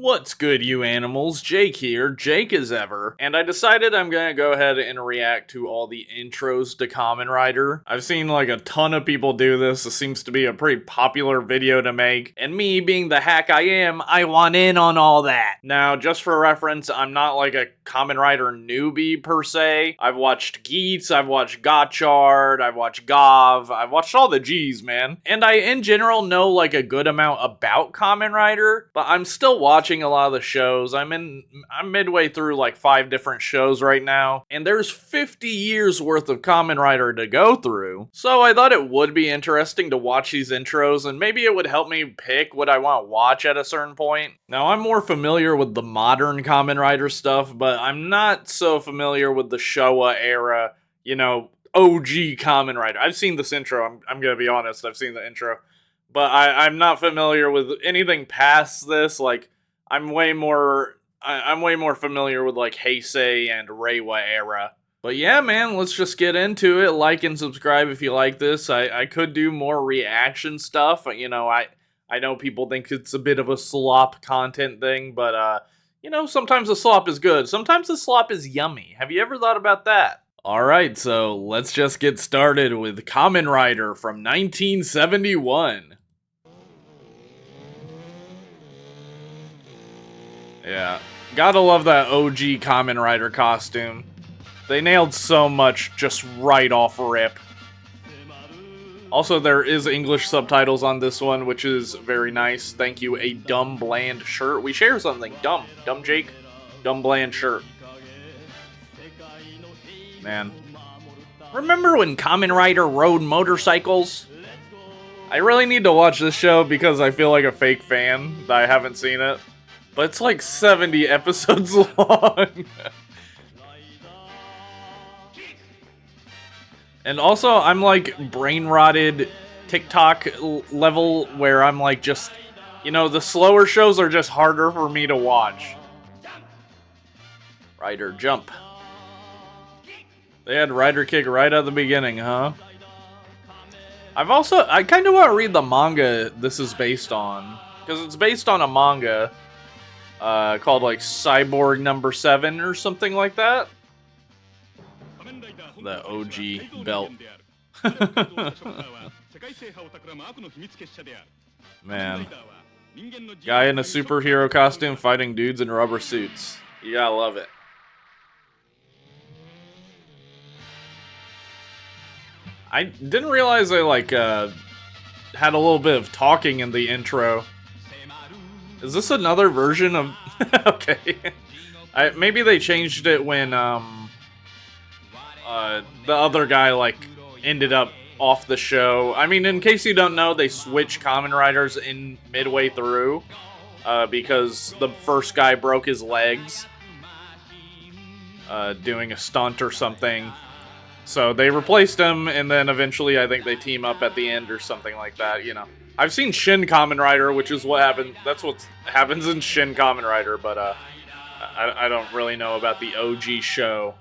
What's good, you animals? Jake here, Jake as ever, and I decided I'm gonna go ahead and react to all the intros to Kamen Rider. I've seen like a ton of people do this. This seems to be a pretty popular video to make, and me being the hack I am, I want in on all that. Now, just for reference, I'm not like a Kamen Rider newbie per se. I've watched Geats, I've watched Gotchard, I've watched Gav, I've watched all the G's, man. And I, in general, know like a good amount about Kamen Rider, but I'm still watching a lot of the shows. I'm midway through like 5 different shows right now, and there's 50 years worth of Kamen Rider to go through. So I thought it would be interesting to watch these intros, and maybe it would help me pick what I want to watch at a certain point. Now, I'm more familiar with the modern Kamen Rider stuff, but I'm not so familiar with the Showa era, you know, OG Kamen Rider. I've seen this intro, I'm gonna be honest, I've seen the intro, but I'm not familiar with anything past this. Like, I'm way more familiar with like Heisei and Reiwa era. But yeah, man, let's just get into it. Like and subscribe if you like this. I could do more reaction stuff. You know, I know people think it's a bit of a slop content thing, but you know, sometimes the slop is good. Sometimes the slop is yummy. Have you ever thought about that? Alright, so let's just get started with Kamen Rider from 1971. Yeah, gotta love that OG Kamen Rider costume. They nailed so much just right off rip. Also, there is English subtitles on this one, which is very nice. Thank you, a dumb bland shirt. We share something. Dumb Jake. Dumb bland shirt. Man. Remember when Kamen Rider rode motorcycles? I really need to watch this show because I feel like a fake fan that I haven't seen it. But it's like 70 episodes long. And also, I'm like brain-rotted TikTok level where I'm like just, you know, the slower shows are just harder for me to watch. Rider jump. They had Rider kick right at the beginning, huh? I kind of want to read the manga this is based on. Because it's based on a manga called like Cyborg number 7 or something like that. The OG belt. Man. Guy in a superhero costume fighting dudes in rubber suits. You gotta love it. I didn't realize I like had a little bit of talking in the intro. Is this another version of... Okay. Maybe they changed it when the other guy like ended up off the show. I mean, in case you don't know, they switch Kamen Riders in midway through because the first guy broke his legs doing a stunt or something. So they replaced him, and then eventually I think they team up at the end or something like that, you know. I've seen Shin Kamen Rider, which is what happened. That's what happens in Shin Kamen Rider, but I don't really know about the OG show.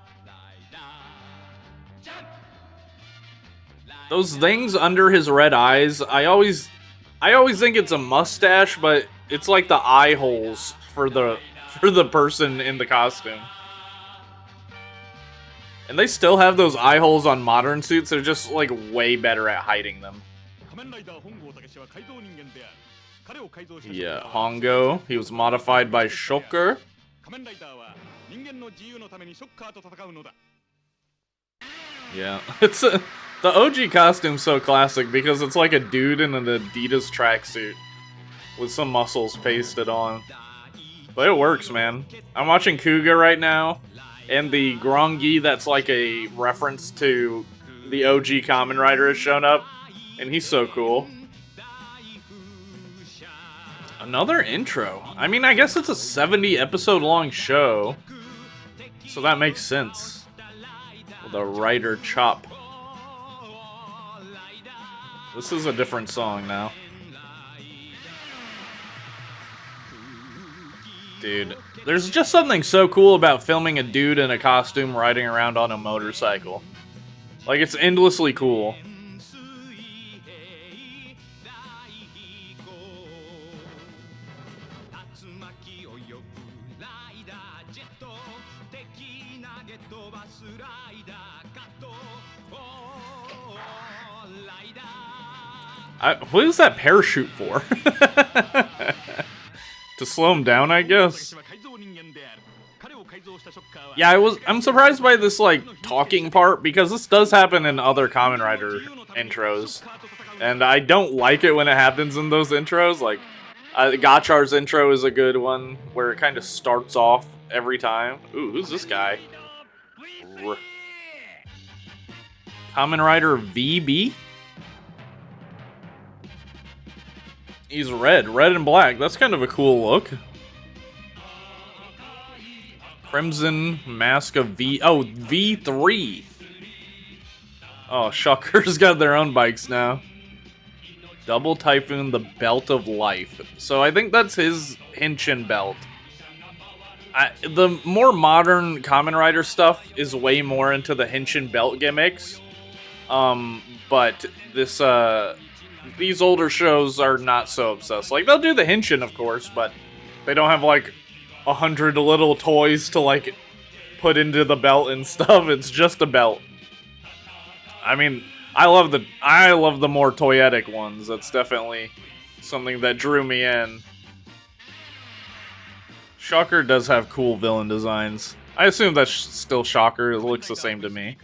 Those things under his red eyes, I always think it's a mustache, but it's like the eye holes for the person in the costume. And they still have those eye holes on modern suits. They're just like way better at hiding them. Yeah, Hongo. He was modified by Shocker. Yeah, it's the OG costume's so classic because it's like a dude in an Adidas tracksuit with some muscles pasted on. But it works, man. I'm watching Kuga right now, and the Grongi that's like a reference to the OG Kamen Rider has shown up, and he's so cool. Another intro. I mean, I guess it's a 70 episode long show, so that makes sense. With a Rider chop. This is a different song now. Dude, there's just something so cool about filming a dude in a costume riding around on a motorcycle. Like, it's endlessly cool. What is that parachute for? To slow him down, I guess. Yeah, I'm surprised by this, like, talking part, because this does happen in other Kamen Rider intros. And I don't like it when it happens in those intros. Like, Gachar's intro is a good one, where it kind of starts off every time. Ooh, who's this guy? Kamen Rider VB? He's red and black. That's kind of a cool look. Crimson Mask of V. Oh, V3. Oh, Shocker's got their own bikes now. Double Typhoon, the Belt of Life. So I think that's his Henshin belt. The more modern Kamen Rider stuff is way more into the Henshin belt gimmicks. But this, these older shows are not so obsessed. Like, they'll do the Henshin, of course, but they don't have, like, 100 little toys to, like, put into the belt and stuff. It's just a belt. I mean, I love the more toyetic ones. That's definitely something that drew me in. Shocker does have cool villain designs. I assume that's still Shocker. It looks the same to me.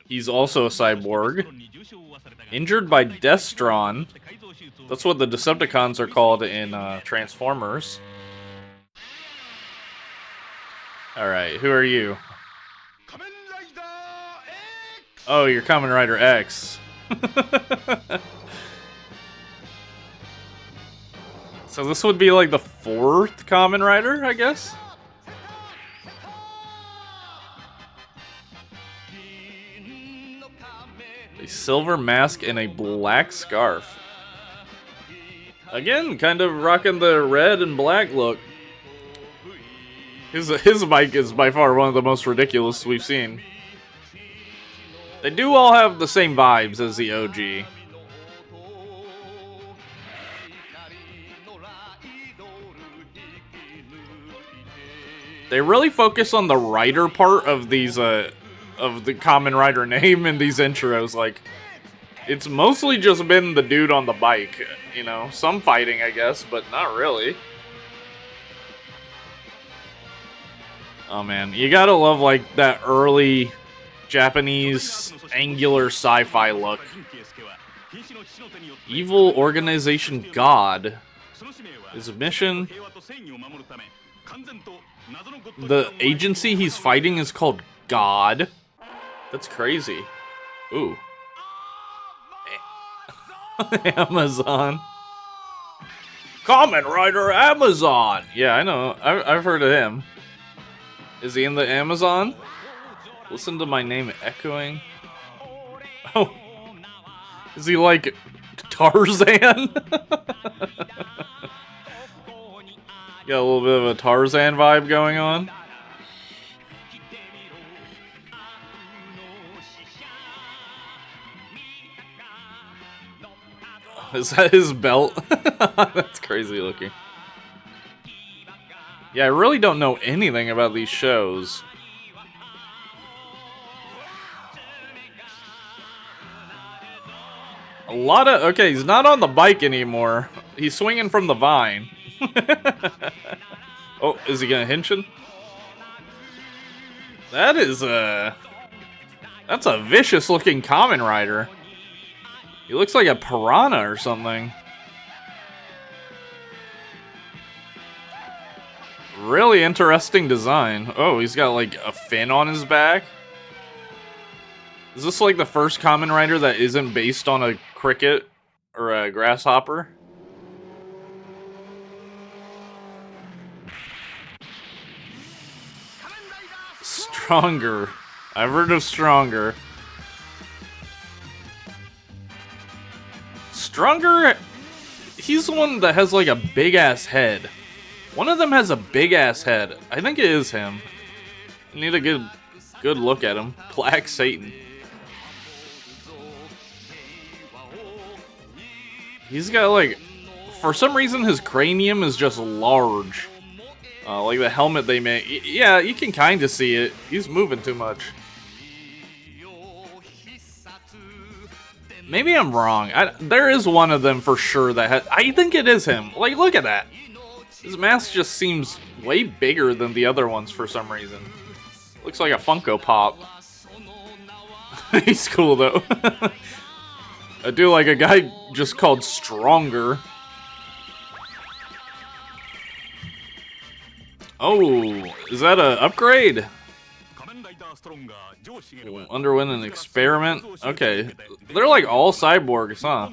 He's also a cyborg. Injured by Destron. That's what the Decepticons are called in Transformers. Alright, who are you? Oh, you're Kamen Rider X. So this would be like the 4th Kamen Rider, I guess? A silver mask and a black scarf. Again, kind of rocking the red and black look. His bike is by far one of the most ridiculous we've seen. They do all have the same vibes as the OG. They really focus on the rider part of these, of the Kamen Rider name in these intros. Like, it's mostly just been the dude on the bike, you know? Some fighting, I guess, but not really. Oh man, you gotta love, like, that early Japanese angular sci-fi look. Evil Organization God. His mission... The agency he's fighting is called God. That's crazy. Ooh. Amazon. Kamen Rider Amazon! Yeah, I know. I've heard of him. Is he in the Amazon? Listen to my name echoing. Oh. Is he like Tarzan? Got a little bit of a Tarzan vibe going on. Is that his belt? That's crazy looking. Yeah, I really don't know anything about these shows. A lot of... Okay, he's not on the bike anymore. He's swinging from the vine. Oh, is he gonna Henshin? That is a... That's a vicious looking Kamen Rider. He looks like a piranha or something. Really interesting design. Oh, he's got like a fin on his back. Is this like the first Kamen Rider that isn't based on a cricket or a grasshopper? Stronger. I've heard of Stronger. Stronger, he's the one that has like a big ass head. One of them has a big ass head. I think it is him. I need a good look at him. Black Satan. He's got like, for some reason his cranium is just large. Like the helmet they make. Yeah, you can kind of see it. He's moving too much. Maybe I'm wrong. There is one of them for sure that I think it is him. Like, look at that. His mask just seems way bigger than the other ones for some reason. Looks like a Funko Pop. He's cool though. I do like a guy just called Stronger. Oh, is that an upgrade? Underwent an experiment? Okay. They're like all cyborgs, huh?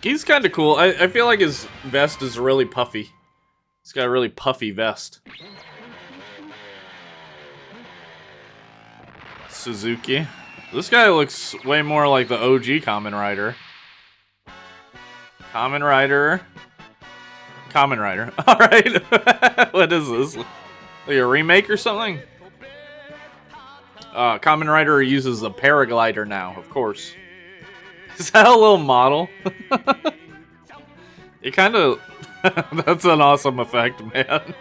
He's kind of cool. I feel like his vest is really puffy. He's got a really puffy vest. Suzuki. This guy looks way more like the OG Kamen Rider. Kamen Rider. Kamen Rider. Alright. What is this? Like a remake or something? Kamen Rider uses the paraglider now, of course. Is that a little model? It kind of... That's an awesome effect, man.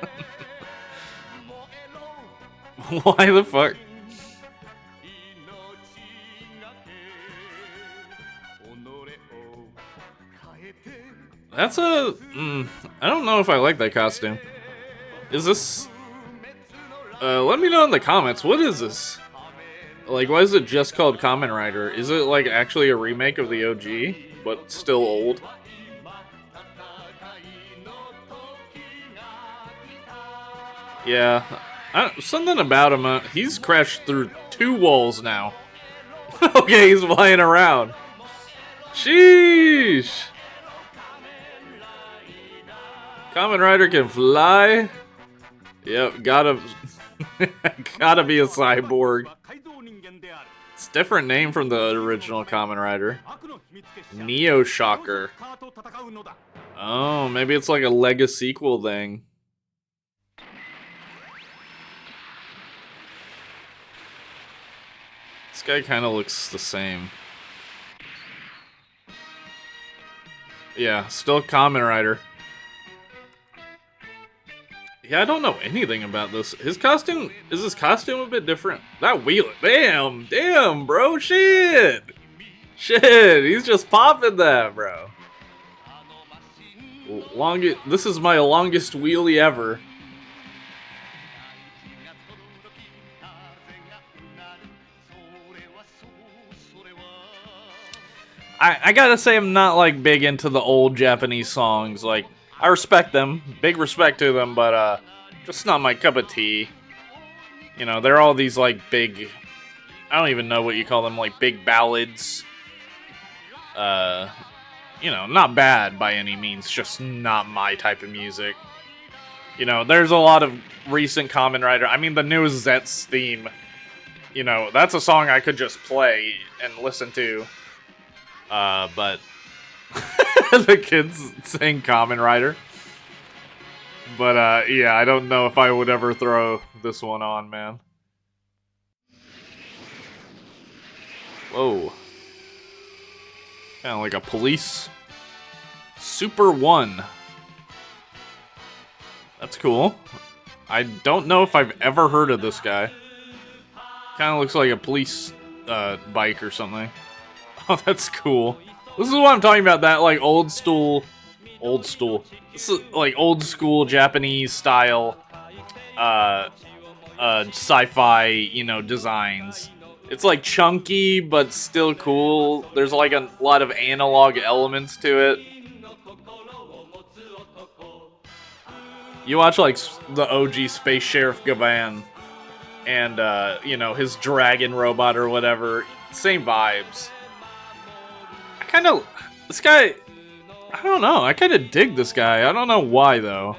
Why the fuck? That's a... I don't know if I like that costume. Is this... let me know in the comments, what is this? Like, why is it just called Kamen Rider? Is it, like, actually a remake of the OG, but still old? Yeah. Something about him, he's crashed through 2 walls now. Okay, he's flying around. Sheesh! Kamen Rider can fly? Yep, gotta be a cyborg. It's a different name from the original Kamen Rider. Neo Shocker. Oh, maybe it's like a Lego sequel thing. This guy kind of looks the same. Yeah, still Kamen Rider. Yeah, I don't know anything about this. His costume, is his costume a bit different? That wheel, damn, bro, shit! Shit, he's just popping that, bro. This is my longest wheelie ever. I gotta say I'm not, like, big into the old Japanese songs, like, I respect them, big respect to them, but, just not my cup of tea. You know, they're all these, like, big, I don't even know what you call them, like, big ballads. You know, not bad by any means, just not my type of music. You know, there's a lot of recent Kamen Rider, I mean, the new ZEZTZ theme, you know, that's a song I could just play and listen to. But the kids sing Kamen Rider. But, yeah, I don't know if I would ever throw this one on, man. Whoa. Kind of like a police. Super 1. That's cool. I don't know if I've ever heard of this guy. Kind of looks like a police, bike or something. Oh, that's cool. This is what I'm talking about, that, like, old school. This is, like, old school Japanese style, sci-fi, you know, designs. It's, like, chunky, but still cool. There's, like, a lot of analog elements to it. You watch, like, the OG Space Sheriff Gavan and, you know, his dragon robot or whatever. Same vibes. This guy, I don't know, I kind of dig this guy. I don't know why, though.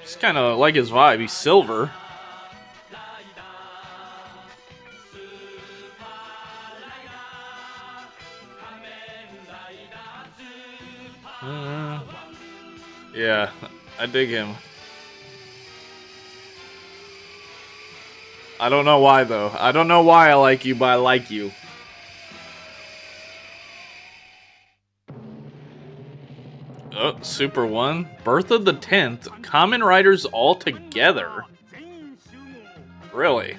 Just kind of like his vibe. He's silver. Yeah, I dig him. I don't know why, though. I don't know why I like you, but I like you. Oh, Super 1. Birth of the 10th. Kamen Riders all together. Really?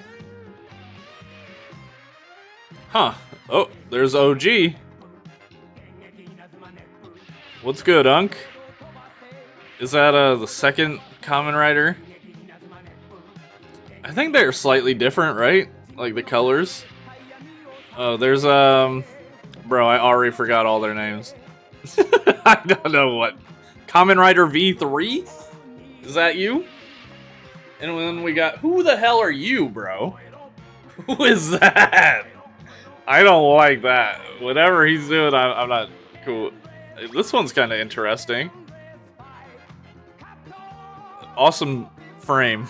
Huh. Oh, there's OG. What's good, Unk? Is that the second Kamen Rider? I think they're slightly different, right? Like the colors. Oh, there's bro, I already forgot all their names. I don't know what. Kamen Rider V3? Is that you? And then we got, who the hell are you, bro? Who is that? I don't like that. Whatever he's doing, I'm not cool. This one's kind of interesting. Awesome frame.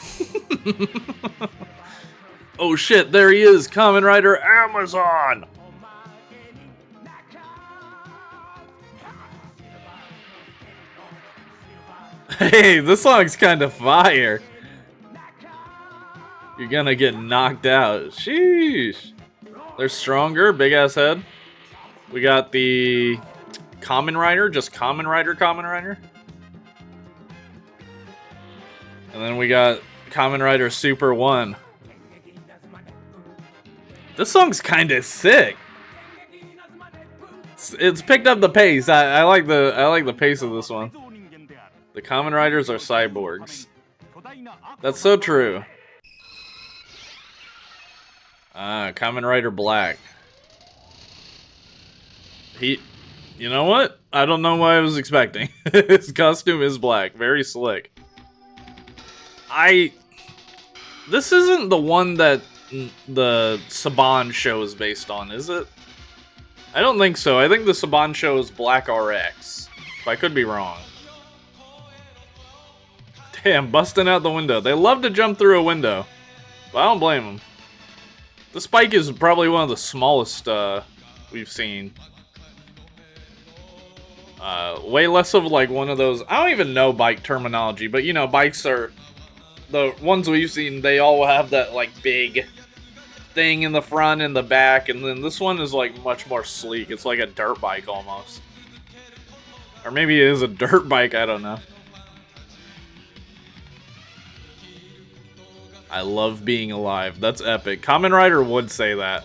Oh shit, there he is, Kamen Rider Amazon! Hey, this song's kind of fire. You're gonna get knocked out. Sheesh. They're stronger, big ass head. We got the Kamen Rider, just Kamen Rider. And then we got Kamen Rider Super 1. This song's kind of sick. It's picked up the pace. I like the pace of this one. The Kamen Riders are cyborgs. That's so true. Kamen Rider Black. You know what? I don't know what I was expecting. His costume is black, very slick. This isn't the one that the Saban show is based on, is it? I don't think so. I think the Saban show is Black RX. But I could be wrong. Damn, busting out the window. They love to jump through a window. But I don't blame them. The spike is probably one of the smallest we've seen. Way less of like one of those... I don't even know bike terminology, but you know, bikes are... The ones we've seen, they all have that like big thing in the front and the back, and then this one is like much more sleek. It's like a dirt bike almost. Or maybe it is a dirt bike, I don't know. I love being alive. That's epic. Kamen Rider would say that.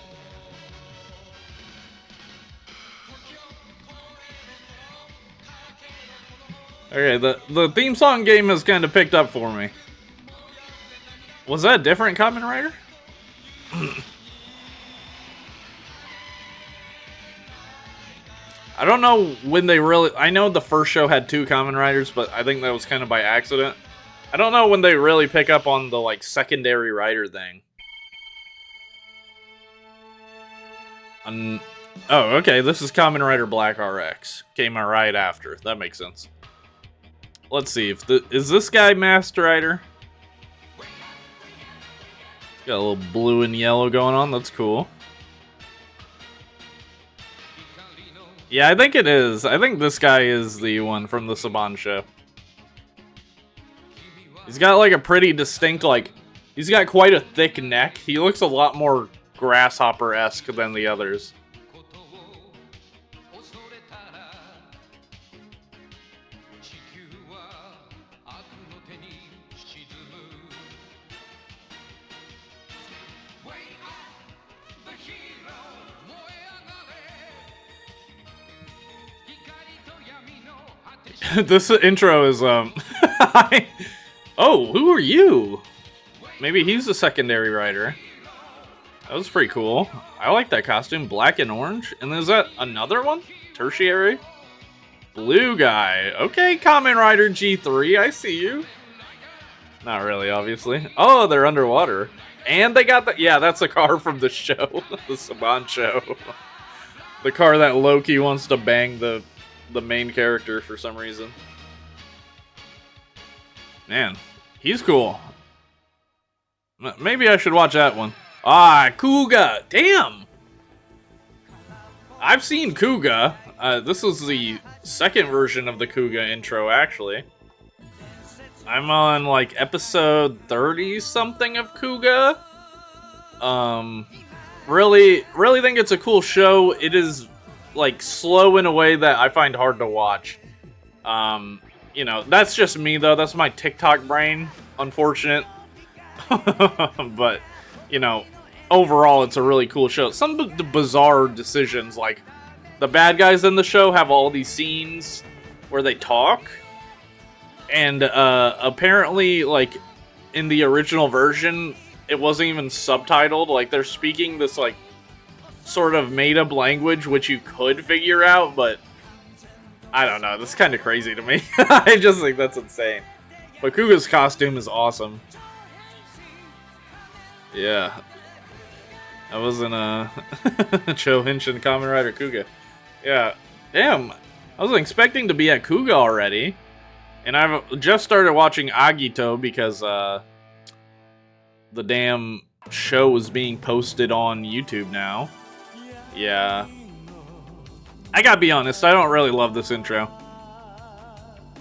Okay, the theme song game has kind of picked up for me. Was that a different Kamen Rider? I don't know when they really... I know the first show had 2 Kamen Riders, but I think that was kind of by accident. I don't know when they really pick up on the, like, secondary rider thing. Oh, okay, this is Kamen Rider Black RX. Came out right after. That makes sense. Let's see, is this guy Master Rider? Got a little blue and yellow going on, that's cool. Yeah, I think it is. I think this guy is the one from the Saban show. He's got like a pretty distinct, like, he's got quite a thick neck. He looks a lot more grasshopper-esque than the others. This intro is, oh, who are you? Maybe he's the secondary rider. That was pretty cool. I like that costume, black and orange. And is that another one? Tertiary? Blue guy. Okay, Kamen Rider G3, I see you. Not really, obviously. Oh, they're underwater. And they got the, yeah, that's a car from the show, the Saban show. The car that Loki wants to bang the main character for some reason. Man, he's cool. Maybe I should watch that one. Ah, Kuga! Damn! I've seen Kuga. This is the second version of the Kuga intro, actually. I'm on, like, episode 30-something of Kuga. Really think it's a cool show. It is, like, slow in a way that I find hard to watch. You know, that's just me though. That's my TikTok brain. Unfortunate. But, you know, overall it's a really cool show. Some of the bizarre decisions, like the bad guys in the show have all these scenes where they talk. And apparently, like, in the original version, it wasn't even subtitled. Like, they're speaking this, like, sort of made-up language, which you could figure out, but I don't know. That's kind of crazy to me. I just think that's insane. But Kuga's costume is awesome. Yeah. I was in a Chouhinshin Kamen Rider Kuga. Yeah. Damn. I was expecting to be at Kuga already. And I've just started watching Agito because the damn show is being posted on YouTube now. Yeah. I gotta be honest, I don't really love this intro.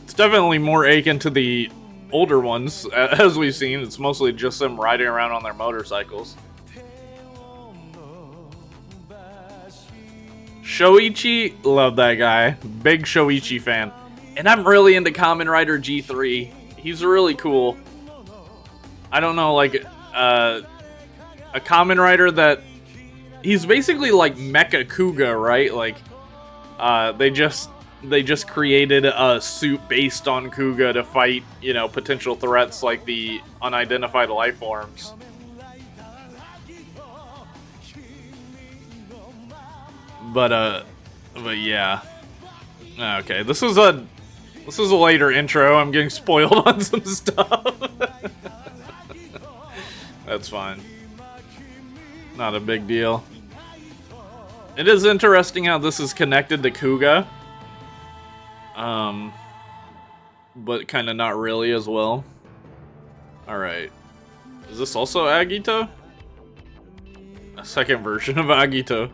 It's definitely more akin to the older ones, as we've seen. It's mostly just them riding around on their motorcycles. Shoichi, love that guy. Big Shoichi fan. And I'm really into Kamen Rider G3. He's really cool. I don't know, like, a Kamen Rider that... He's basically like Mecha Kuga, right? Like, they just created a suit based on Kuga to fight, you know, potential threats like the unidentified life forms. But yeah. Okay, this is a later intro. I'm getting spoiled on some stuff. That's fine. Not a big deal. It is interesting how this is connected to Kuga. But kind of not really as well. Alright. Is this also Agito? A second version of Agito.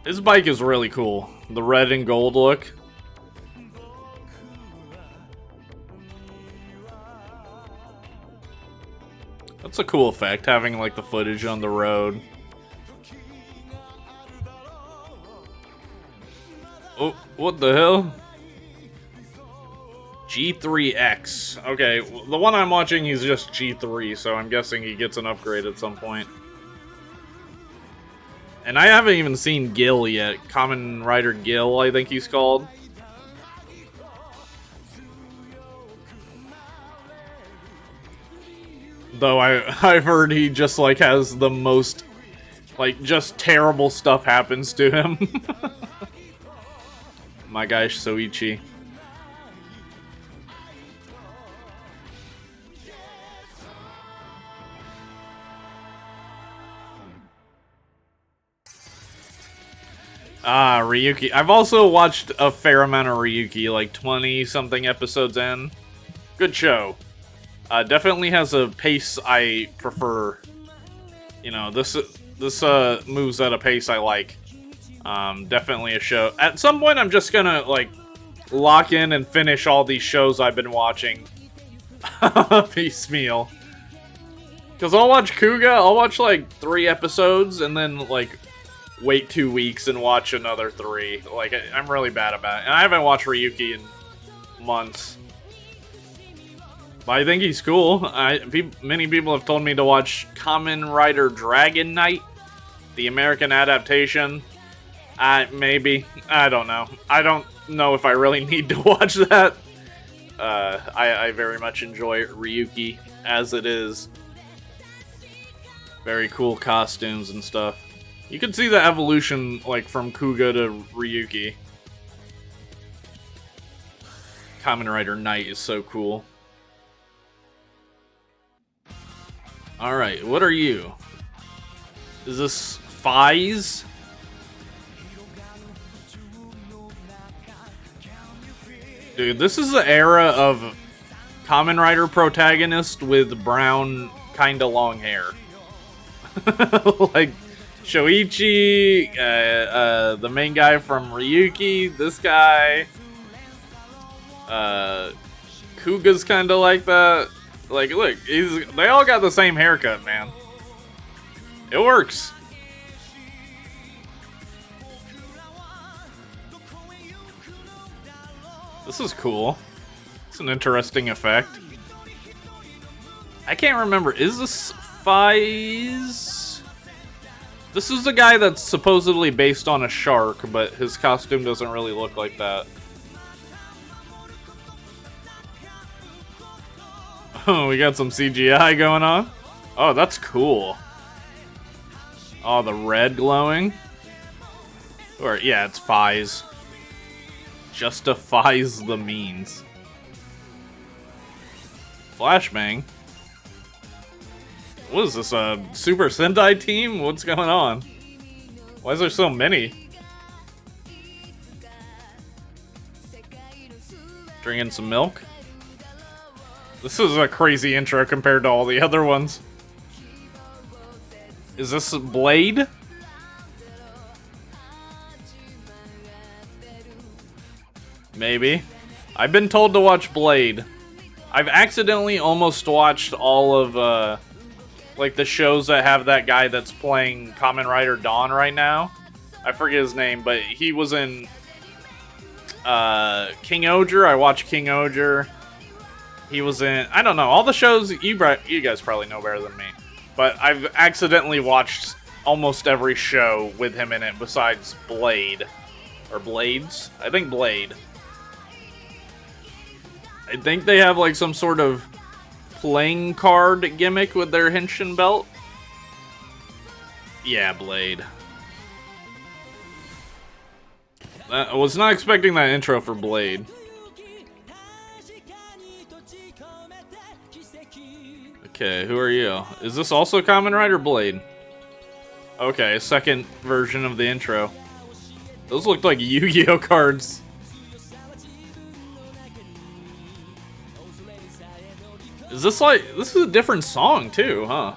His bike is really cool. The red and gold look. That's a cool effect, having like the footage on the road. Oh, what the hell? G3X. Okay, the one I'm watching, he's just G3, so I'm guessing he gets an upgrade at some point. And I haven't even seen Gil yet. Kamen Rider Gil, I think he's called. Though I've heard he just like has the most, like, just terrible stuff happens to him. My guy Soichi. Ah, Ryuki. I've also watched a fair amount of Ryuki, like 20-something episodes in. Good show. Definitely has a pace I prefer. You know, this moves at a pace I like. Definitely a show. At some point, I'm just gonna, like, lock in and finish all these shows I've been watching. Piecemeal. Because I'll watch Kuga, I'll watch, like, 3 episodes, and then, like, wait 2 weeks and watch another 3. Like, I'm really bad about it. And I haven't watched Ryuki in months. But I think he's cool. Many people have told me to watch Kamen Rider Dragon Knight, the American adaptation. Maybe. I don't know. I don't know if I really need to watch that. I very much enjoy Ryuki as it is. Very cool costumes and stuff. You can see the evolution, like, from Kuga to Ryuki. Kamen Rider Knight is so cool. Alright, what are you? Is this Fies? Dude, this is the era of Kamen Rider protagonist with brown, kinda long hair. Like, Shoichi, the main guy from Ryuki, this guy. Kuga's kinda like that. Like, look, they all got the same haircut, man. It works. This is cool. It's an interesting effect. I can't remember. Is this Fies? This is the guy that's supposedly based on a shark, but his costume doesn't really look like that. Oh, we got some CGI going on. Oh, that's cool. Oh, the red glowing. Or, yeah, it's Fies. Justifies the means. Flashbang. What is this, a Super Sentai team? What's going on? Why is there so many? Drinking some milk? This is a crazy intro compared to all the other ones. Is this Blade? Maybe. I've been told to watch Blade. I've accidentally almost watched all of, like, the shows that have that guy that's playing Kamen Rider Dawn right now. I forget his name, but he was in, King Oger. I watched King Oger. He was in, I don't know, all the shows, you guys probably know better than me. But I've accidentally watched almost every show with him in it besides Blade. Or Blades? I think Blade. I think they have like some sort of playing card gimmick with their Henshin belt. Yeah, Blade. I was not expecting that intro for Blade. Okay, who are you? Is this also Kamen Rider Blade? Okay, second version of the intro. Those looked like Yu-Gi-Oh cards. Is this like... This is a different song too, huh?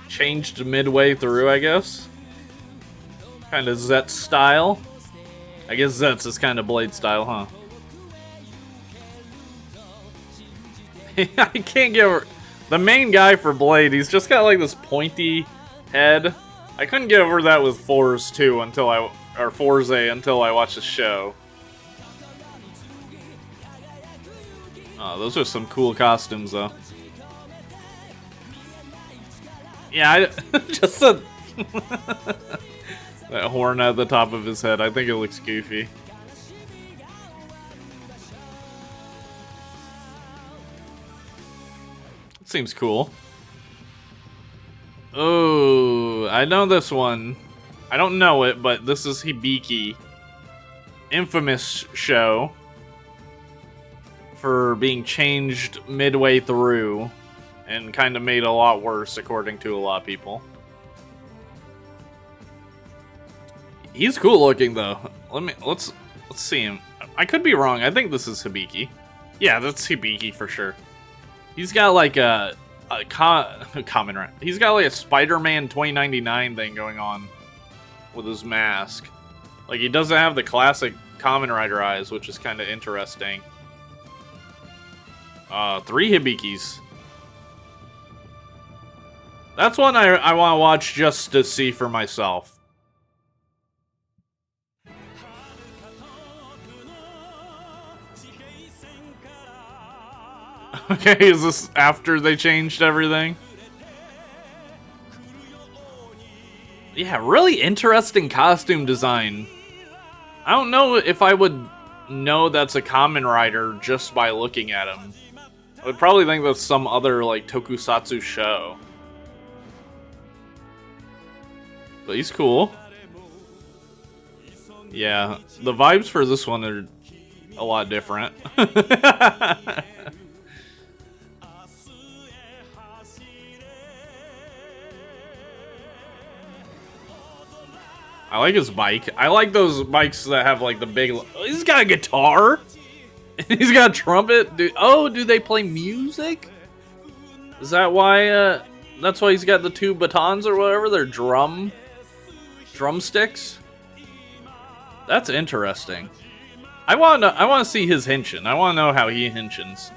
Changed midway through, I guess. Kind of ZETZ style. I guess ZETZ is kind of Blade style, huh? I can't get over... The main guy for Blade, he's just got like this pointy head. I couldn't get over that with Forze 2 until I... Or Forze until I watched the show. Oh, those are some cool costumes, though. Yeah, I just said... that horn at the top of his head, I think it looks goofy. Seems cool. Oh, I know this one. I don't know it, but this is Hibiki. Infamous show for being changed midway through and kind of made a lot worse, according to a lot of people. He's cool looking though. Let's see him. I could be wrong. I think this is Hibiki. Yeah, that's Hibiki for sure. He's got like a Kamen Rider. He's got like a Spider-Man 2099 thing going on with his mask. Like he doesn't have the classic Kamen Rider eyes, which is kind of interesting. 3 Hibikis. That's one I want to watch just to see for myself. Okay, is this after they changed everything? Yeah, really interesting costume design. I don't know if I would know that's a Kamen Rider just by looking at him. I would probably think that's some other, like, tokusatsu show. But he's cool. Yeah, the vibes for this one are a lot different. I like his bike. I like those bikes that have like the big... He's got a guitar. He's got a trumpet. Do they play music? Is that why? That's why he's got the 2 batons or whatever. They're drumsticks. That's interesting. I want to see his henshin. I want to know how he henshins.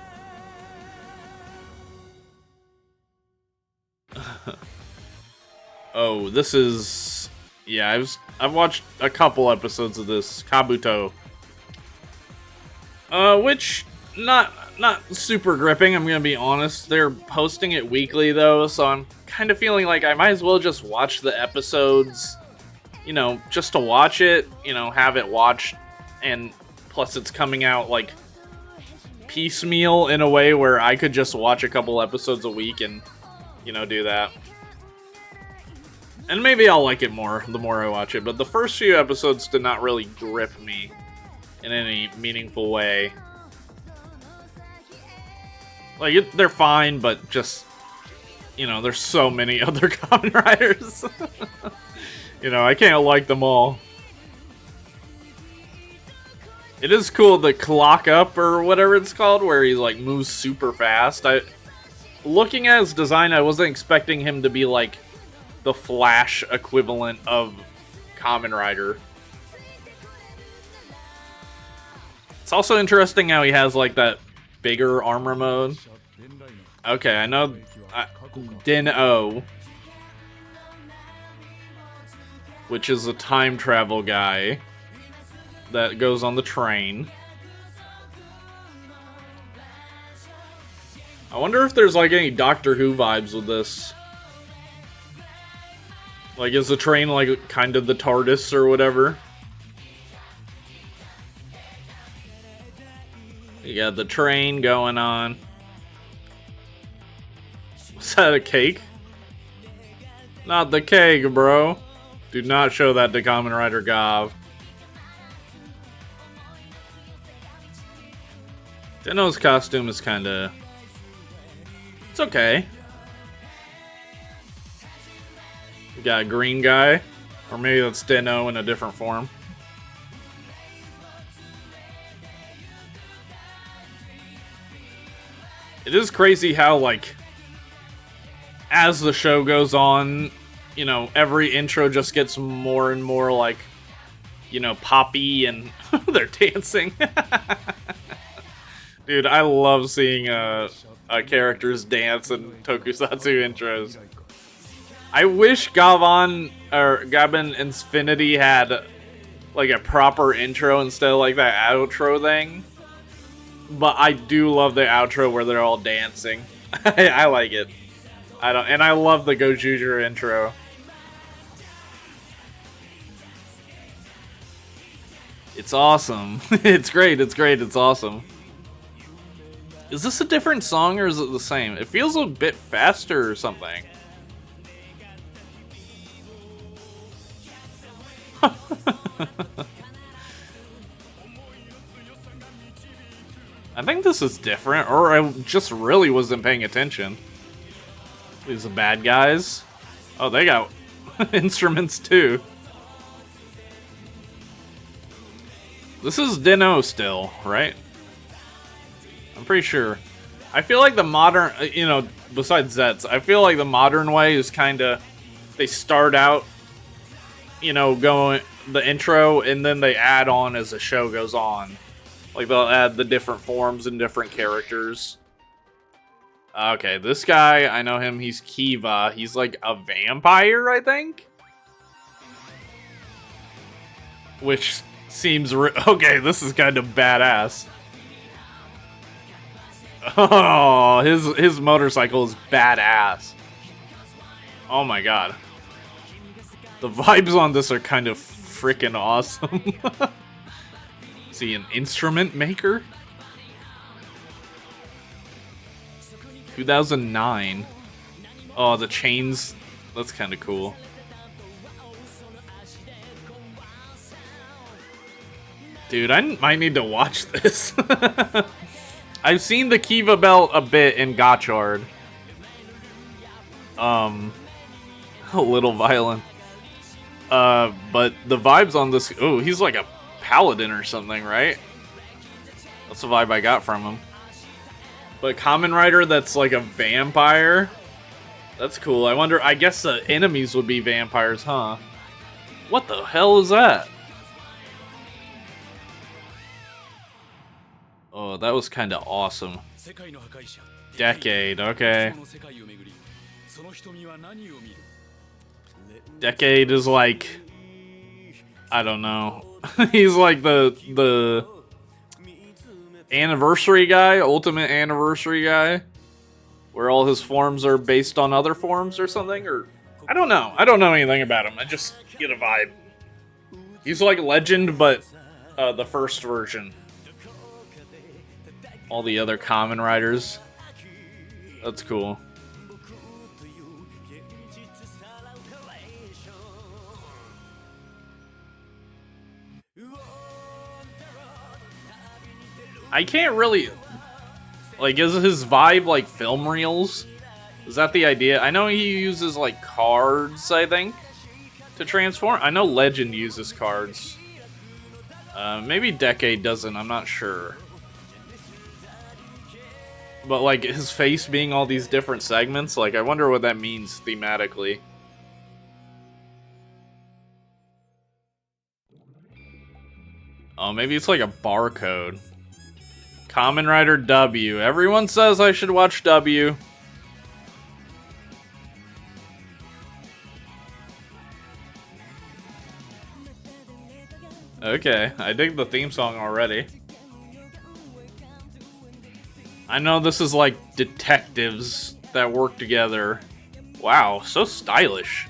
Oh, this is... Yeah, I've watched a couple episodes of this. Kabuto. Which not super gripping, I'm gonna be honest. They're posting it weekly though, so I'm kind of feeling like I might as well just watch the episodes, you know, just to watch it, you know, have it watched, and plus it's coming out like piecemeal in a way where I could just watch a couple episodes a week and, you know, do that. And maybe I'll like it more the more I watch it, but the first few episodes did not really grip me in any meaningful way. Like, they're fine, but just, you know, there's so many other Kamen Riders. You know, I can't like them all. It is cool, the clock up, or whatever it's called, where he, like, moves super fast. Looking at his design, I wasn't expecting him to be, like, the Flash equivalent of Kamen Rider. It's also interesting how he has, like, that bigger armor mode. Okay, I know Den-O, which is a time travel guy that goes on the train. I wonder if there's like any Doctor Who vibes with this. Like, is the train like kind of the TARDIS or whatever? You got the train going on. Was that a cake? Not the cake, bro. Do not show that to Kamen Rider Gav. Den-O's costume is kinda... It's okay. We got a green guy. Or maybe that's Den-O in a different form. It is crazy how, like, as the show goes on, you know, every intro just gets more and more, like, you know, poppy, and they're dancing. Dude, I love seeing characters dance in tokusatsu intros. I wish Gavan Infinity had, like, a proper intro instead of, like, that outro thing. But I do love the outro where they're all dancing. I like it. And I love the Gojuju intro. It's awesome. It's great, it's great, it's awesome. Is this a different song or is it the same? It feels a bit faster or something. I think this is different, or I just really wasn't paying attention. These are bad guys. Oh, they got instruments too. This is Den-O still, right? I'm pretty sure. I feel like the modern, you know, besides ZEZTZ, I feel like the modern way is kind of, they start out, you know, going the intro, and then they add on as the show goes on. Like, they'll add the different forms and different characters. Okay, this guy, I know him, he's Kiva. He's like a vampire, I think? Which seems... okay, this is kind of badass. Oh, his motorcycle is badass. Oh my god. The vibes on this are kind of freaking awesome. Is he an instrument maker? 2009. Oh, the chains. That's kind of cool. Dude, I might need to watch this. I've seen the Kiva belt a bit in Gotchard. A little violent. But the vibes on this... Oh, he's like a paladin or something, right? That's the vibe I got from him. But Kamen Rider that's like a vampire? That's cool. I wonder... I guess the enemies would be vampires, huh? What the hell is that? Oh, that was kind of awesome. Decade, okay. Decade is like... I don't know. He's like the anniversary guy, ultimate anniversary guy, where all his forms are based on other forms or something, or I don't know. I don't know anything about him. I just get a vibe. He's like Legend, but the first version. All the other Kamen Riders. That's cool. I can't really... Like, is his vibe like film reels? Is that the idea? I know he uses like cards, I think, to transform. I know Legend uses cards. Maybe Decade doesn't, I'm not sure. But like his face being all these different segments, like I wonder what that means thematically. Oh, maybe it's like a barcode. Kamen Rider W. Everyone says I should watch W. Okay, I dig the theme song already. I know this is like detectives that work together. Wow, so stylish.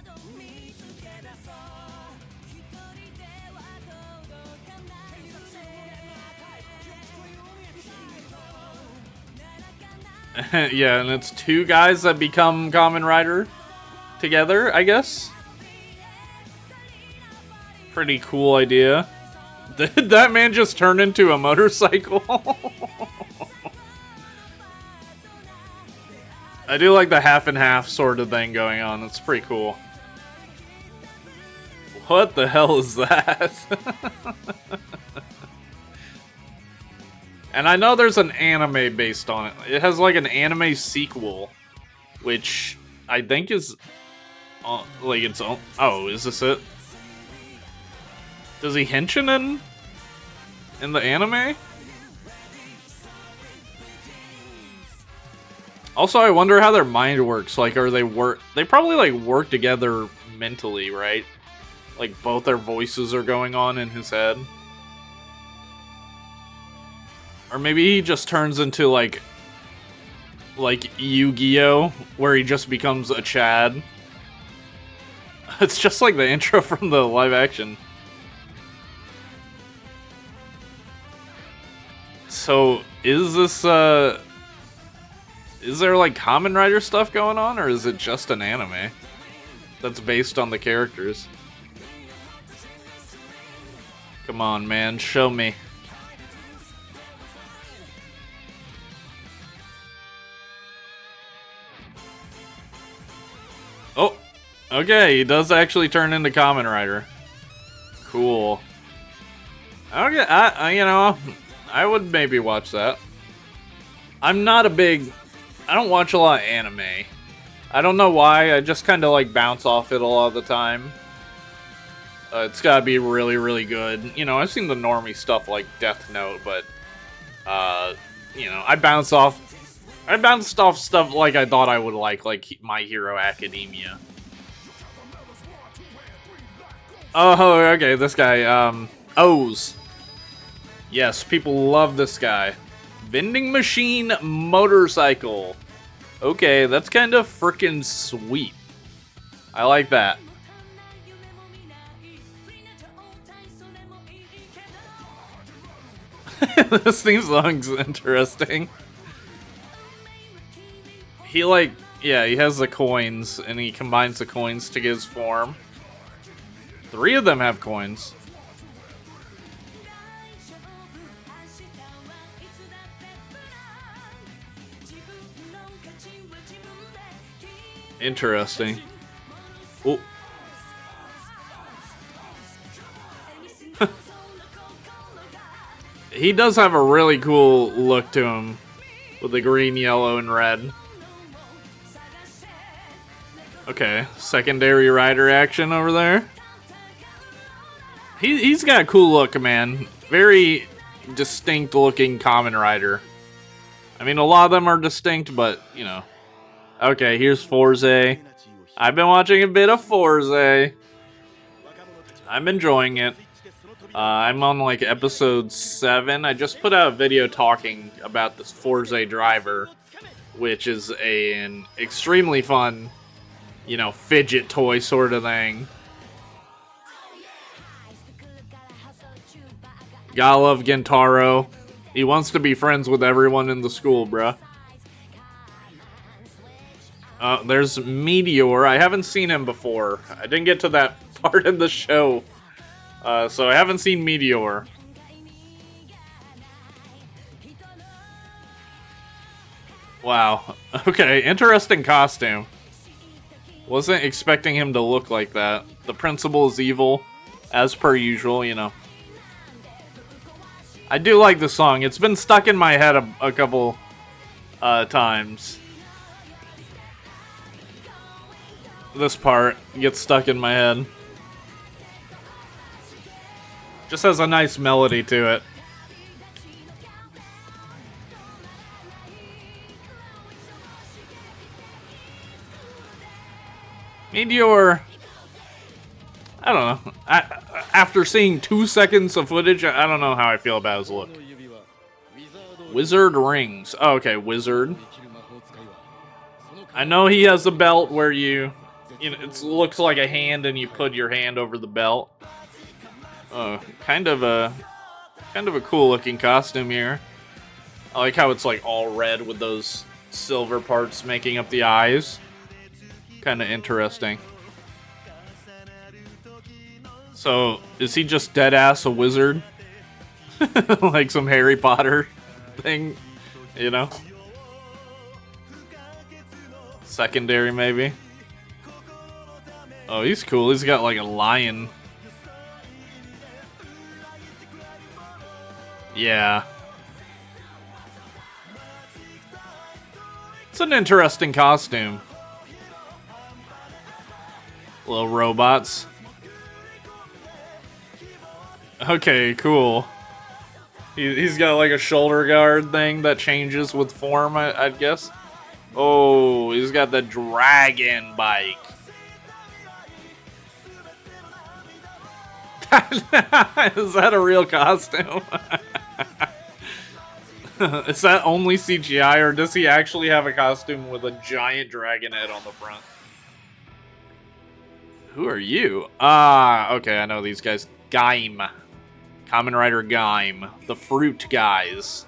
Yeah, and it's two guys that become Kamen Rider together, I guess. Pretty cool idea. Did that man just turn into a motorcycle? I do like the half and half sort of thing going on. It's pretty cool. What the hell is that? And I know there's an anime based on it. It has like an anime sequel, which I think is like its own. Oh, is this it? Does he henshin in the anime? Also, I wonder how their mind works. Like, are they They probably like work together mentally, right? Like both their voices are going on in his head. Or maybe he just turns into like Yu-Gi-Oh, where he just becomes a Chad. It's just like the intro from the live action. So, is this, is there like Kamen Rider stuff going on, or is it just an anime that's based on the characters? Come on, man, show me. Oh, okay, he does actually turn into Kamen Rider. Cool. Okay, you know, I would maybe watch that. I'm not a big... I don't watch a lot of anime. I don't know why, I just kind of like bounce off it a lot of the time. It's gotta be really, really good. You know, I've seen the normie stuff like Death Note, but... you know, I bounced off stuff like I thought I would like My Hero Academia. Oh, okay, this guy, O's. Yes, people love this guy. Vending machine motorcycle. Okay, that's kind of freaking sweet. I like that. This theme song's interesting. He yeah, he has the coins, and he combines the coins to get his form. 3 of them have coins. Interesting. Oh. He does have a really cool look to him with the green, yellow, and red. Okay, secondary rider action over there. He's got a cool look, man. Very distinct looking Kamen Rider. I mean, a lot of them are distinct, but, you know. Okay, here's Forze. I've been watching a bit of Forze. I'm enjoying it. I'm on like episode 7. I just put out a video talking about this Forza driver, which is an extremely fun, you know, fidget toy sort of thing. Gotta love Gentaro. He wants to be friends with everyone in the school, bruh. There's Meteor. I haven't seen him before. I didn't get to that part in the show. So I haven't seen Meteor. Wow. Okay, interesting costume. Wasn't expecting him to look like that. The principal is evil, as per usual, you know. I do like the song. It's been stuck in my head a couple times. This part gets stuck in my head. Just has a nice melody to it. Meteor, I don't know. After seeing 2 seconds of footage, I don't know how I feel about his look. Wizard rings. Oh, okay, wizard. I know he has a belt where you know, it looks like a hand and you put your hand over the belt. Kind of a cool looking costume here. I like how it's like all red with those silver parts making up the eyes. Kind of interesting. So, is he just dead ass a wizard? Like some Harry Potter thing, you know? Secondary, maybe? Oh, he's cool. He's got like a lion. Yeah. It's an interesting costume. Little robots. Okay, cool. He's got like a shoulder guard thing that changes with form, I'd guess. Oh, he's got the dragon bike. Is that a real costume? Is that only CGI, or does he actually have a costume with a giant dragon head on the front? Who are you? Ah, okay, I know these guys. Gaim. Kamen Rider Gaim. The Fruit Guys.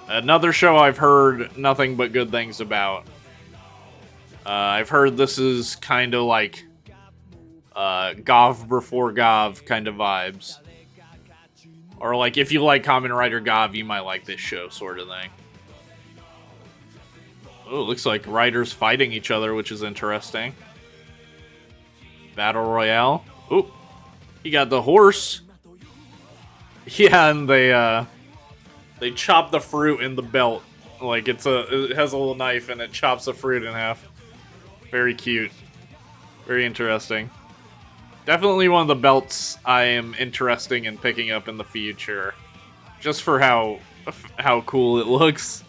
Another show I've heard nothing but good things about. I've heard this is kind of like Gov before Gov kind of vibes. Or like, if you like Kamen Rider Gov, you might like this show sort of thing. Oh, looks like riders fighting each other, which is interesting. Battle Royale. Oh, he got the horse. Yeah, and they chop the fruit in the belt. Like it has a little knife and it chops the fruit in half. Very cute. Very interesting. Definitely one of the belts I am interested in picking up in the future. Just for how cool it looks.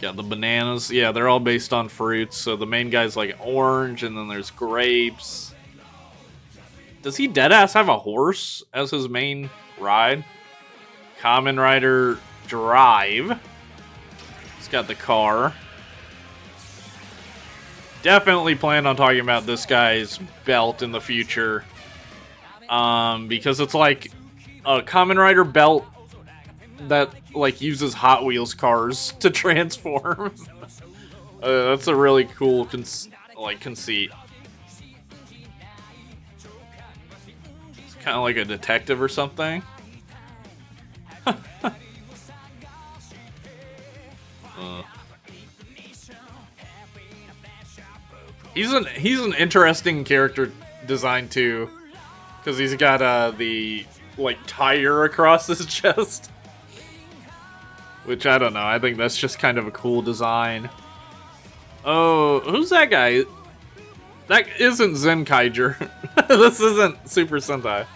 Got the bananas. Yeah, they're all based on fruits. So the main guy's like orange, and then there's grapes. Does he deadass have a horse as his main ride? Kamen Rider Drive. He's got the car. Definitely plan on talking about this guy's belt in the future. Because it's like a Kamen Rider belt that like uses Hot Wheels cars to transform. That's a really cool conceit. It's kind of like a detective or something. He's an interesting character design too, because he's got the like tire across his chest. Which, I don't know, I think that's just kind of a cool design. Oh, who's that guy? That isn't Zenkaiger. This isn't Super Sentai.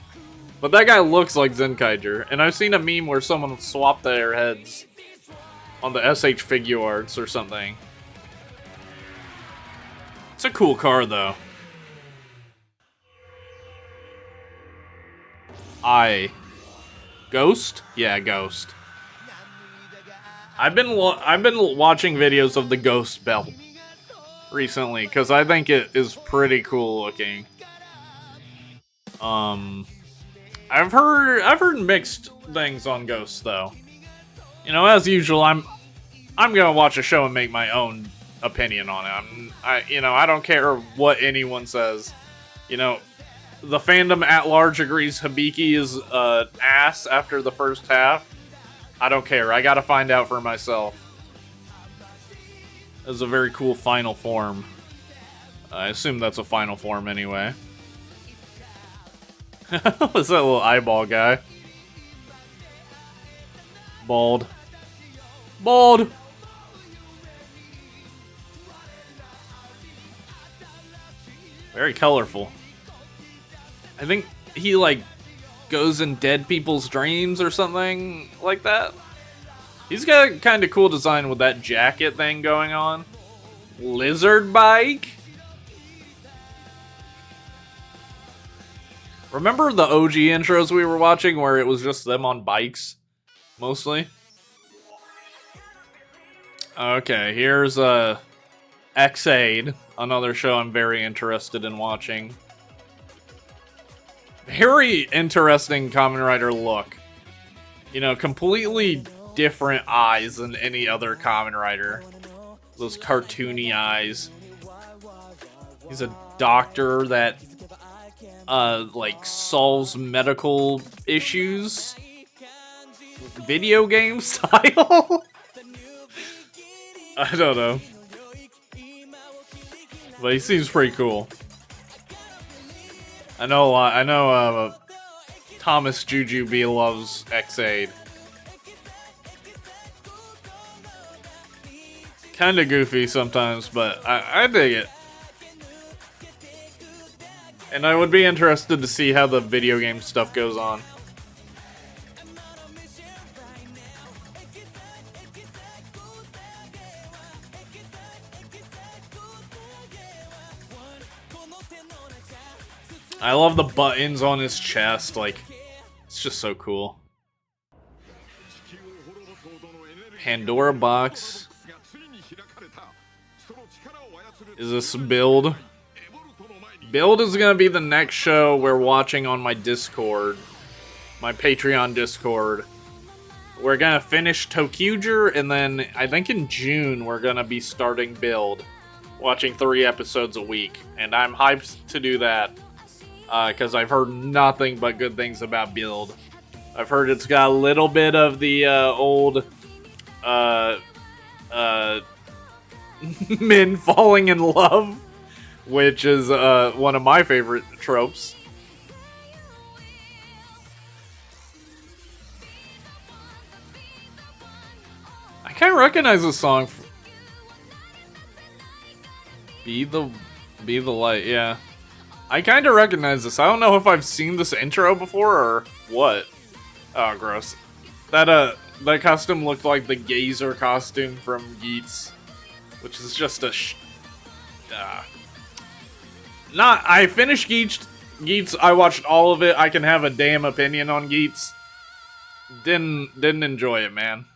But that guy looks like Zenkaiger. And I've seen a meme where someone swapped their heads on the SH Figure Arts or something. It's a cool car, though. eye. Ghost? Yeah, Ghost. I've been watching videos of the Ghost belt recently because I think it is pretty cool looking. I've heard mixed things on Ghost though. You know, as usual, I'm gonna watch a show and make my own opinion on it. I don't care what anyone says. You know, the fandom at large agrees Hibiki is ass after the first half. I don't care. I gotta find out for myself. It's a very cool final form. I assume that's a final form anyway. What's that little eyeball guy? Bald. Bald! Very colorful. I think he, like, goes in dead people's dreams or something like that. He's got a kind of cool design with that jacket thing going on. Lizard bike? Remember the OG intros we were watching where it was just them on bikes? Mostly? Okay, here's X-Aid, another show I'm very interested in watching. Very interesting Kamen Rider look. You know, completely different eyes than any other Kamen Rider. Those cartoony eyes. He's a doctor that like solves medical issues, video game style. I don't know, but he seems pretty cool. I know a lot. I know Thomas Jujubee loves X-Aid. Kinda goofy sometimes, but I dig it. And I would be interested to see how the video game stuff goes on. I love the buttons on his chest, like, it's just so cool. Pandora box. Is this Build? Build is gonna be the next show we're watching on my Discord. My Patreon Discord. We're gonna finish Tokyuger, and then I think in June we're gonna be starting Build. Watching 3 episodes a week. And I'm hyped to do that. Because I've heard nothing but good things about Build. I've heard it's got a little bit of the old men falling in love, which is one of my favorite tropes. I kind of recognize this song. Be the light, yeah. I kind of recognize this. I don't know if I've seen this intro before or what. Oh, gross. That costume looked like the Gazer costume from ZEZTZ, which is just a I finished ZEZTZ. I watched all of it. I can have a damn opinion on ZEZTZ. Didn't enjoy it, man.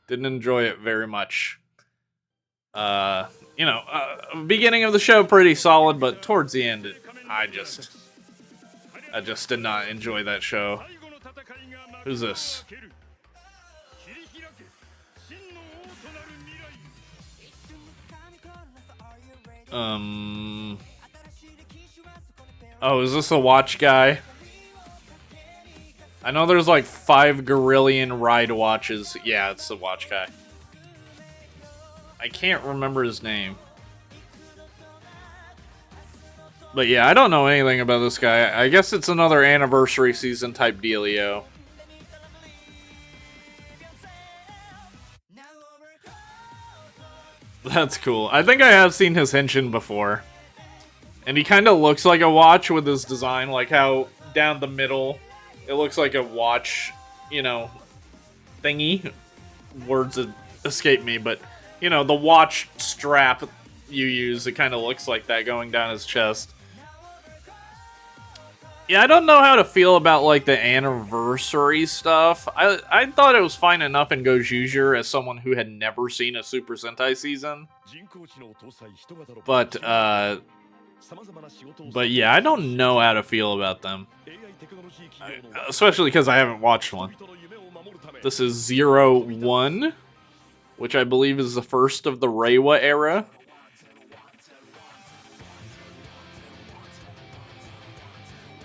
Didn't enjoy it very much. You know, beginning of the show pretty solid, but towards the end, I just did not enjoy that show. Who's this? Oh, is this a watch guy? I know there's like 5 Gorillion ride watches. Yeah, it's the watch guy. I can't remember his name. But yeah, I don't know anything about this guy. I guess it's another anniversary season type dealio. That's cool. I think I have seen his henshin before. And he kind of looks like a watch with his design, like how down the middle it looks like a watch, you know, thingy. Words escape me, but you know, the watch strap you use, it kind of looks like that going down his chest. Yeah, I don't know how to feel about like the anniversary stuff. I thought it was fine enough in Gojujir as someone who had never seen a Super Sentai season. But yeah, I don't know how to feel about them. Especially because I haven't watched one. This is 01, which I believe is the first of the Reiwa era.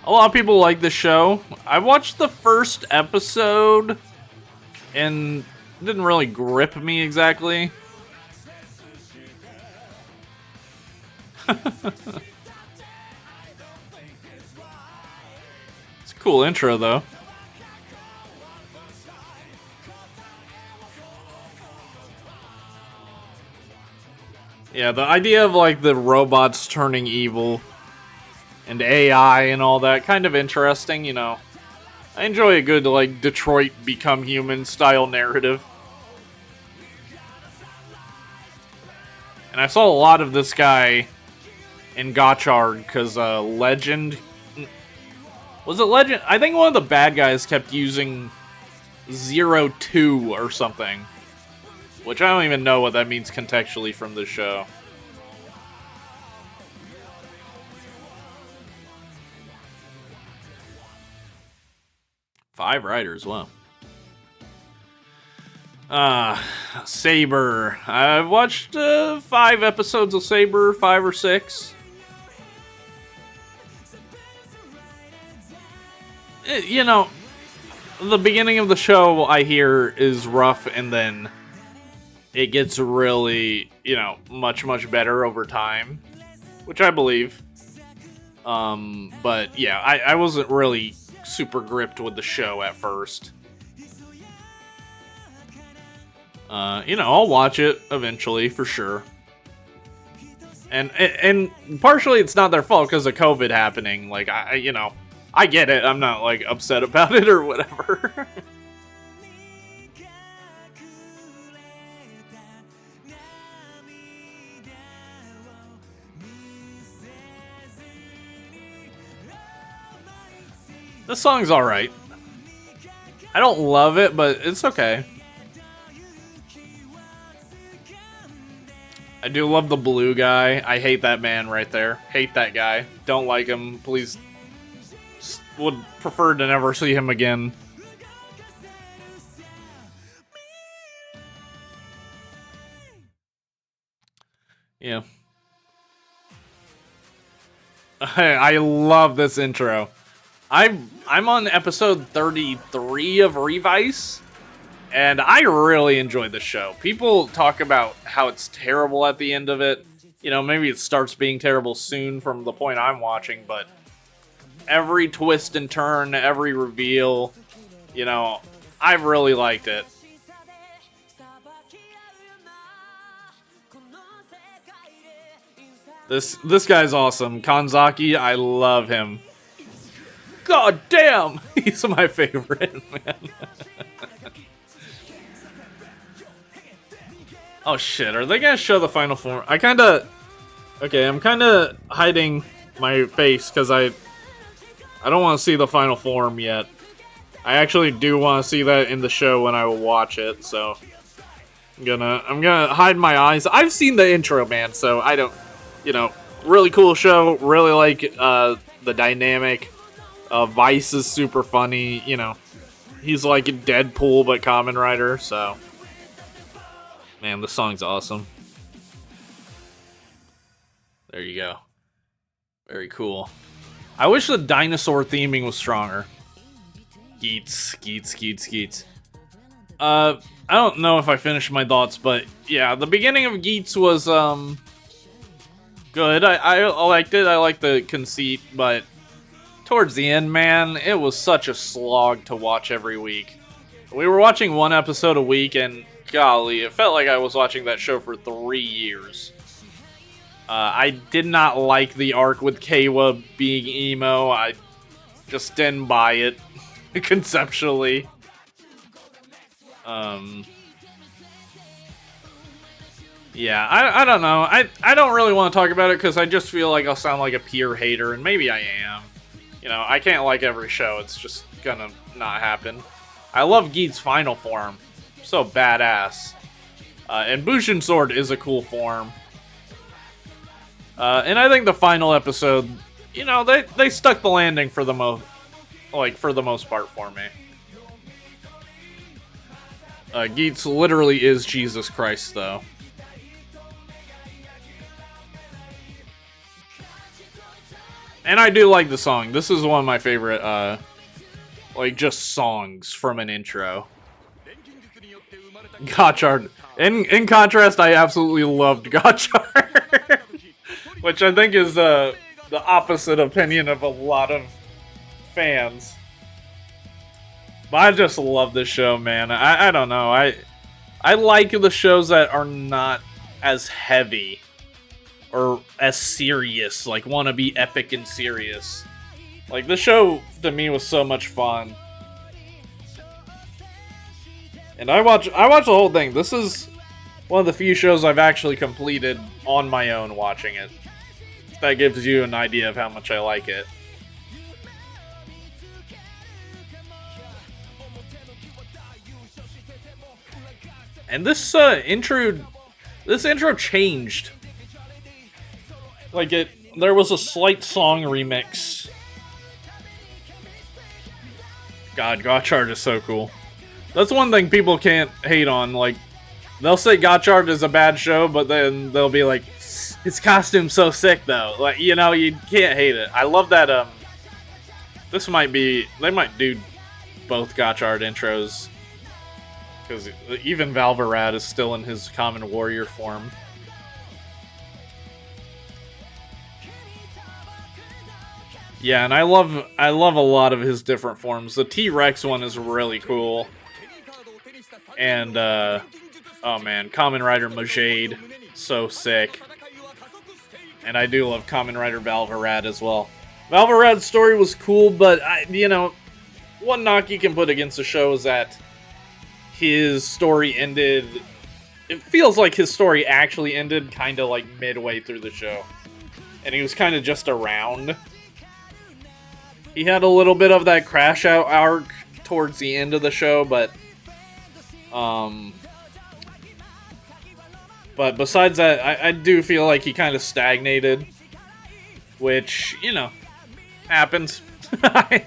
A lot of people like this show. I watched the first episode and it didn't really grip me exactly. It's a cool intro though. Yeah, the idea of like the robots turning evil and AI and all that, kind of interesting, you know. I enjoy a good, like, Detroit Become Human style narrative. And I saw a lot of this guy in Gotchard, because Legend... Was it Legend? I think one of the bad guys kept using 02 or something. Which I don't even know what that means contextually from this show. Five Riders, wow. Saber. I've watched 5 episodes of Saber, 5 or 6. You know, the beginning of the show I hear is rough, and then it gets really, you know, much, much better over time, which I believe. But yeah, I wasn't really super gripped with the show at first. You know, I'll watch it eventually for sure. And partially it's not their fault because of COVID happening. Like you know, I get it. I'm not like upset about it or whatever. This song's alright. I don't love it, but it's okay. I do love the blue guy. I hate that man right there. Hate that guy. Don't like him. Please. Would prefer to never see him again. Yeah. I love this intro. I'm on episode 33 of Revice, and I really enjoyed the show. People talk about how it's terrible at the end of it. You know, maybe it starts being terrible soon from the point I'm watching, but every twist and turn, every reveal, you know, I really liked it. This guy's awesome. Kanzaki, I love him. God damn! He's my favorite, man. Oh shit, are they gonna show the final form? I'm kinda hiding my face because I don't want to see the final form yet. I actually do want to see that in the show when I will watch it, so I'm gonna hide my eyes. I've seen the intro, man, so I don't, you know, really cool show, really like the dynamic. Vice is super funny, you know. He's like a Deadpool but Kamen Rider, so man, this song's awesome. There you go. Very cool. I wish the dinosaur theming was stronger. Geets, geets, geets, geets. I don't know if I finished my thoughts, but yeah, the beginning of Geets was good. I liked it. I liked the conceit, but towards the end, man, it was such a slog to watch every week. We were watching one episode a week, and golly, it felt like I was watching that show for 3 years. I did not like the arc with Keiwa being emo. I just didn't buy it, conceptually. Yeah, I don't know. I don't really want to talk about it because I just feel like I'll sound like a pure hater, and maybe I am. You know, I can't like every show. It's just gonna not happen. I love Geet's final form. So badass. And Bushin Sword is a cool form. And I think the final episode, you know, they stuck the landing for the most part for me. Geet's literally is Jesus Christ, though. And I do like the song. This is one of my favorite, like, just songs from an intro. Gotchard. In contrast, I absolutely loved Gotchard. Which I think is, the opposite opinion of a lot of fans. But I just love this show, man. I don't know. I like the shows that are not as heavy. Or as serious, like wanna be epic and serious. Like the show to me was so much fun. And I watch the whole thing. This is one of the few shows I've actually completed on my own watching it. That gives you an idea of how much I like it. And this intro changed. Like there was a slight song remix. God, Gotchard is so cool. That's one thing people can't hate on. Like, they'll say Gotchard is a bad show, but then they'll be like, his costume's so sick though. Like, you know, you can't hate it. I love that. They might do both Gotchard intros, because even Valvarad is still in his Kamen Warrior form. Yeah, and I love a lot of his different forms. The T-Rex one is really cool. And, oh man, Kamen Rider Majade, so sick. And I do love Kamen Rider Valvarad as well. Valvarad's story was cool, but, you know, one knock you can put against the show is that his story ended... It feels like his story actually ended kind of like midway through the show. And he was kind of just around. He had a little bit of that crash out arc towards the end of the show, but besides that, I do feel like he kind of stagnated, which, you know, happens. I'm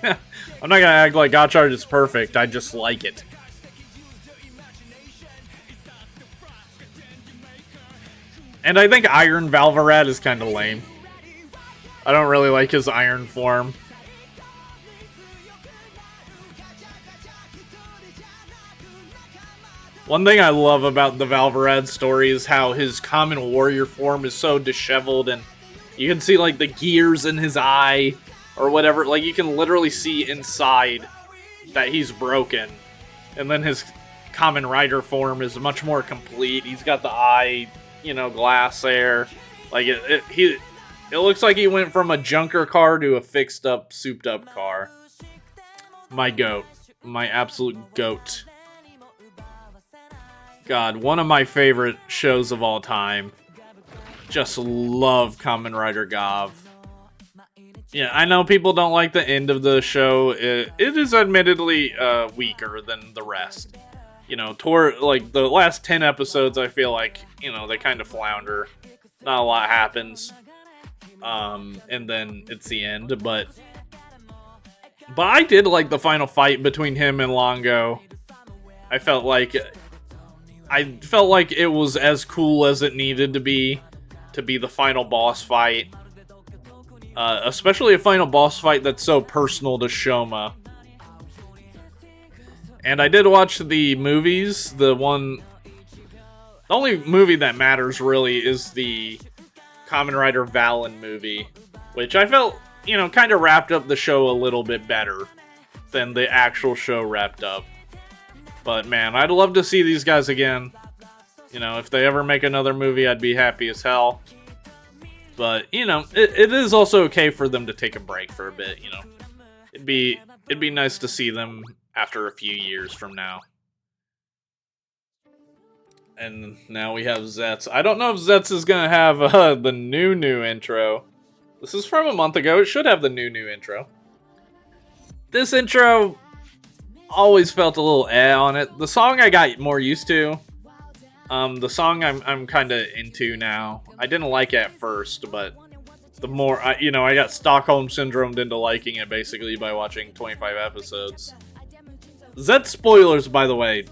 not gonna act like Gotchard is perfect, I just like it. And I think Iron Valvarad is kind of lame. I don't really like his iron form. One thing I love about the Valvarad story is how his Kamen Warrior form is so disheveled, and you can see, like, the gears in his eye, or whatever. Like, you can literally see inside that he's broken. And then his Kamen Rider form is much more complete. He's got the eye, you know, glass there. Like, it looks like he went from a junker car to a fixed-up, souped-up car. My goat. My absolute goat. God, one of my favorite shows of all time. Just love Kamen Rider Gav. Yeah, I know people don't like the end of the show. It is admittedly weaker than the rest. You know, like the last 10 episodes, I feel like, you know, they kind of flounder. Not a lot happens. And then it's the end, but I did like the final fight between him and Longo. I felt like it was as cool as it needed to be the final boss fight. Especially a final boss fight that's so personal to Shoma. And I did watch the movies. The only movie that matters really is the Kamen Rider Valen movie, which I felt, you know, kind of wrapped up the show a little bit better than the actual show wrapped up. But man, I'd love to see these guys again. You know, if they ever make another movie, I'd be happy as hell. But, you know, it is also okay for them to take a break for a bit, you know. It'd be nice to see them after a few years from now. And now we have ZEZTZ. I don't know if ZEZTZ is gonna have the new intro. This is from a month ago. It should have the new intro. This intro always felt a little on it. The song I got more used to. The song I'm kind of into now. I didn't like it at first, but the more I got Stockholm syndromed into liking it basically by watching 25 episodes. ZETZ spoilers, by the way.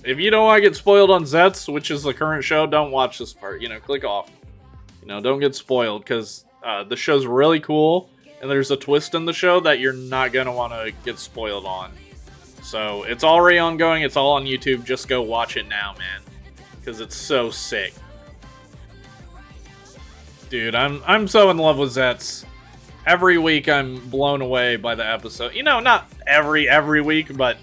If you don't want to get spoiled on ZETZ, which is the current show, don't watch this part. Click off. Don't get spoiled, because the show's really cool, and there's a twist in the show that you're not going to want to get spoiled on. So, it's already ongoing, it's all on YouTube, just go watch it now, man. Because it's so sick. Dude, I'm so in love with ZETZ. Every week I'm blown away by the episode. Not every week, but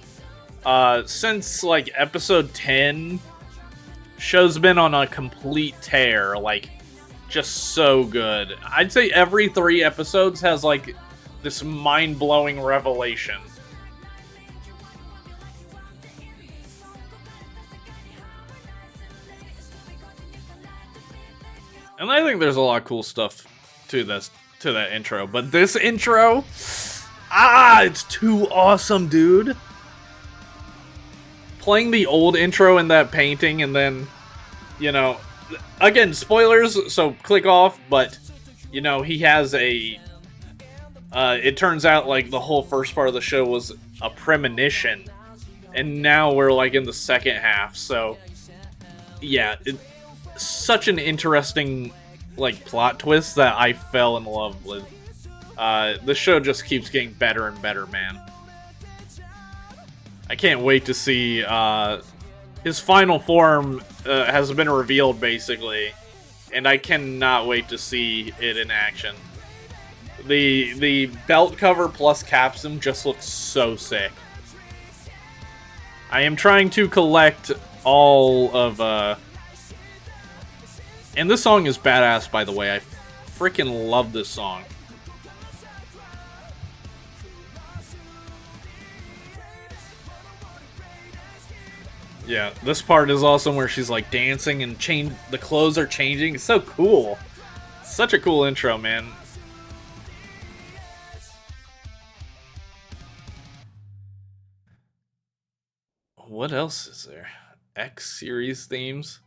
since like episode 10, show's been on a complete tear, like just so good. I'd say every 3 episodes has like this mind-blowing revelation. And I think there's a lot of cool stuff to that intro, but this intro, it's too awesome, dude. Playing the old intro in that painting, and then, again, spoilers, so click off, but, he has a, it turns out, like, the whole first part of the show was a premonition, and now we're, like, in the second half, so, yeah, such an interesting, like, plot twist that I fell in love with. The show just keeps getting better and better, man. I can't wait to see, his final form has been revealed, basically, and I cannot wait to see it in action. The belt cover plus capsule just looks so sick. I am trying to collect all of, and this song is badass, by the way. I freaking love this song. Yeah, this part is awesome where she's like dancing and the clothes are changing. It's so cool. Such a cool intro, man. What else is there? X series themes.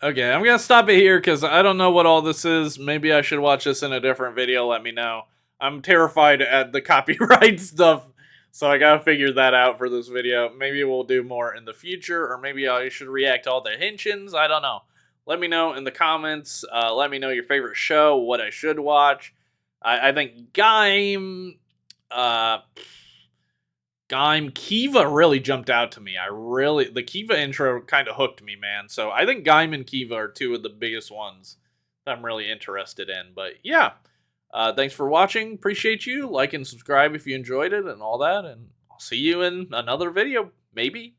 Okay, I'm gonna stop it here because I don't know what all this is. Maybe I should watch this in a different video, let me know. I'm terrified at the copyright stuff, so I gotta figure that out for this video. Maybe we'll do more in the future, or maybe I should react to all the henshins, I don't know. Let me know in the comments, let me know your favorite show, what I should watch. I think Kiva really jumped out to me. The Kiva intro kind of hooked me, man. So I think Gaim and Kiva are 2 of the biggest ones that I'm really interested in. But yeah, thanks for watching. Appreciate you. Like and subscribe if you enjoyed it and all that. And I'll see you in another video, maybe.